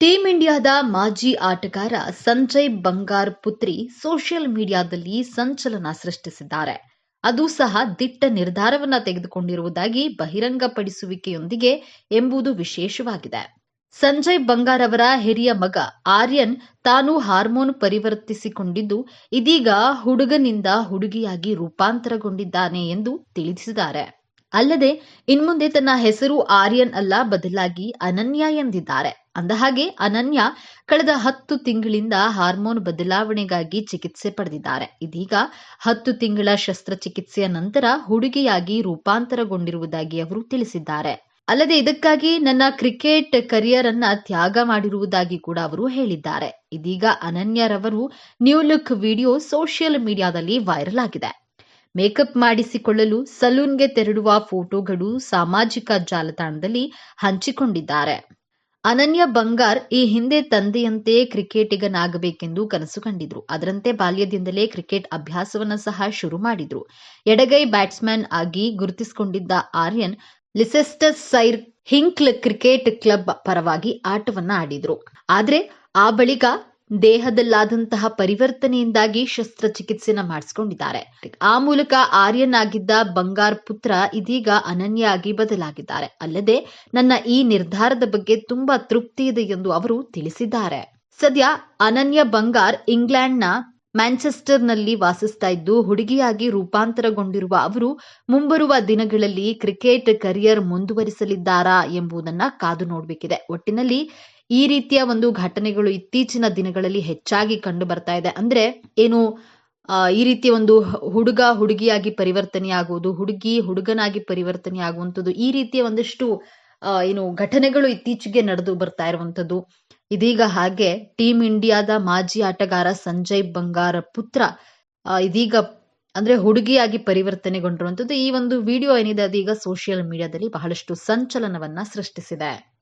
Team ಇಂಡಿಯಾದ ಮಾಜಿ ಆಟಗಾರ ಸಂಜಯ್ ಬಂಗಾರ್ ಪುತ್ರಿ ಸೋಷಿಯಲ್ ಮೀಡಿಯಾದಲ್ಲಿ ಸಂಚಲನ ಸೃಷ್ಟಿಸಿದ್ದಾರೆ. ಅದು ಸಹ ದಿಟ್ಟ ನಿರ್ಧಾರವನ್ನ ತೆಗೆದುಕೊಂಡಿರುವುದಾಗಿ ಬಹಿರಂಗಪಡಿಸುವಿಕೆಯೊಂದಿಗೆ ಎಂಬುದು ವಿಶೇಷವಾಗಿದೆ. ಸಂಜಯ್ ಬಂಗಾರ್ ಅವರ ಹಿರಿಯ ಮಗ ಆರ್ಯನ್ ತಾನು ಹಾರ್ಮೋನ್ ಪರಿವರ್ತಿಸಿಕೊಂಡಿದ್ದು ಇದೀಗ ಹುಡುಗನಿಂದ ಹುಡುಗಿಯಾಗಿ ರೂಪಾಂತರಗೊಂಡಿದ್ದಾನೆ ಎಂದು ತಿಳಿಸಿದ್ದಾರೆ. ಅಲ್ಲದೆ ಇನ್ಮುಂದೆ ತನ್ನ ಹೆಸರು ಆರ್ಯನ್ ಅಲ್ಲ, ಬದಲಾಗಿ ಅನನ್ಯ ಎಂದಿದ್ದಾರೆ. ಅಂದಹಾಗೆ ಅನನ್ಯ ಕಳೆದ 10 ತಿಂಗಳಿಂದ ಹಾರ್ಮೋನ್ ಬದಲಾವಣೆಗಾಗಿ ಚಿಕಿತ್ಸೆ ಪಡೆದಿದ್ದಾರೆ. ಇದೀಗ 10 ತಿಂಗಳ ಶಸ್ತ್ರಚಿಕಿತ್ಸೆಯ ನಂತರ ಹುಡುಗಿಯಾಗಿ ರೂಪಾಂತರಗೊಂಡಿರುವುದಾಗಿ ಅವರು ತಿಳಿಸಿದ್ದಾರೆ. ಅಲ್ಲದೆ ಇದಕ್ಕಾಗಿ ನನ್ನ ಕ್ರಿಕೆಟ್ ಕರಿಯರ್ ಅನ್ನ ತ್ಯಾಗ ಮಾಡಿರುವುದಾಗಿ ಕೂಡ ಅವರು ಹೇಳಿದ್ದಾರೆ. ಇದೀಗ ಅನನ್ಯರವರು ನ್ಯೂ ಲುಕ್ ವಿಡಿಯೋ ಸೋಷಿಯಲ್ ಮೀಡಿಯಾದಲ್ಲಿ ವೈರಲ್ ಆಗಿದೆ. ಮೇಕಪ್ ಮಾಡಿಸಿಕೊಳ್ಳಲು ಸಲೂನ್ಗೆ ತೆರಳುವ ಫೋಟೋಗಳು ಸಾಮಾಜಿಕ ಜಾಲತಾಣದಲ್ಲಿ ಹಂಚಿಕೊಂಡಿದ್ದಾರೆ. ಅನನ್ಯ ಬಂಗಾರ್ ಈ ಹಿಂದೆ ತಂದೆಯಂತೆ ಕ್ರಿಕೆಟಿಗನಾಗಬೇಕೆಂದು ಕನಸು ಕಂಡಿದ್ರು. ಅದರಂತೆ ಬಾಲ್ಯದಿಂದಲೇ ಕ್ರಿಕೆಟ್ ಅಭ್ಯಾಸವನ್ನ ಸಹ ಶುರು ಮಾಡಿದ್ರು. ಎಡಗೈ ಬ್ಯಾಟ್ಸ್ಮನ್ ಆಗಿ ಗುರುತಿಸಿಕೊಂಡಿದ್ದ ಆರ್ಯನ್ ಲಿಸೆಸ್ಟರ್ ಸೈರ್ ಹಿಂಕ್ಲ್ ಕ್ರಿಕೆಟ್ ಕ್ಲಬ್ ಪರವಾಗಿ ಆಟವನ್ನ ಆಡಿದ್ರು. ಆದ್ರೆ ಆ ಬಳಿಕ ದೇಹದಲ್ಲಾದಂತಹ ಪರಿವರ್ತನೆಯಿಂದಾಗಿ ಶಸ್ತ್ರಚಿಕಿತ್ಸೆನ ಮಾಡಿಸಿಕೊಂಡಿದ್ದಾರೆ. ಆ ಮೂಲಕ ಆರ್ಯನ್ ಆಗಿದ್ದ ಬಂಗಾರ್ ಪುತ್ರ ಇದೀಗ ಅನನ್ಯ ಆಗಿ ಬದಲಾಗಿದ್ದಾರೆ. ಅಲ್ಲದೆ ನನ್ನ ಈ ನಿರ್ಧಾರದ ಬಗ್ಗೆ ತುಂಬಾ ತೃಪ್ತಿ ಇದೆ ಎಂದು ಅವರು ತಿಳಿಸಿದ್ದಾರೆ. ಸದ್ಯ ಅನನ್ಯ ಬಂಗಾರ್ ಇಂಗ್ಲೆಂಡ್ನ ಮ್ಯಾಂಚೆಸ್ಟರ್ನಲ್ಲಿ ವಾಸಿಸ್ತಾ ಇದ್ದು ಹುಡುಗಿಯಾಗಿ ರೂಪಾಂತರಗೊಂಡಿರುವ ಅವರು ಮುಂಬರುವ ದಿನಗಳಲ್ಲಿ ಕ್ರಿಕೆಟ್ ಕರಿಯರ್ ಮುಂದುವರಿಸಲಿದ್ದಾರಾ ಎಂಬುದನ್ನ ಕಾದು ನೋಡಬೇಕಿದೆ. ಒಟ್ಟಿನಲ್ಲಿ ಈ ರೀತಿಯ ಒಂದು ಘಟನೆಗಳು ಇತ್ತೀಚಿನ ದಿನಗಳಲ್ಲಿ ಹೆಚ್ಚಾಗಿ ಕಂಡು ಬರ್ತಾ ಇದೆ. ಅಂದ್ರೆ ಏನು ಈ ರೀತಿಯ ಒಂದು ಹುಡುಗ ಹುಡುಗಿಯಾಗಿ ಪರಿವರ್ತನೆಯಾಗುವುದು, ಹುಡುಗಿ ಹುಡುಗನಾಗಿ ಪರಿವರ್ತನೆಯಾಗುವಂಥದ್ದು, ಈ ರೀತಿಯ ಒಂದಷ್ಟು ಘಟನೆಗಳು ಇತ್ತೀಚೆಗೆ ನಡೆದು ಬರ್ತಾ ಇರುವಂತದ್ದು. ಇದೀಗ ಹಾಗೆ ಟೀಂ ಇಂಡಿಯಾದ ಮಾಜಿ ಆಟಗಾರ ಸಂಜಯ್ ಬಂಗಾರ್ ಪುತ್ರ ಇದೀಗ ಅಂದ್ರೆ ಹುಡುಗಿಯಾಗಿ ಪರಿವರ್ತನೆಗೊಂಡಿರುವಂತದ್ದು. ಈ ಒಂದು ವಿಡಿಯೋ ಏನಿದೆ ಅದೀಗ ಸೋಷಿಯಲ್ ಮೀಡಿಯಾದಲ್ಲಿ ಬಹಳಷ್ಟು ಸಂಚಲನವನ್ನ ಸೃಷ್ಟಿಸಿದೆ.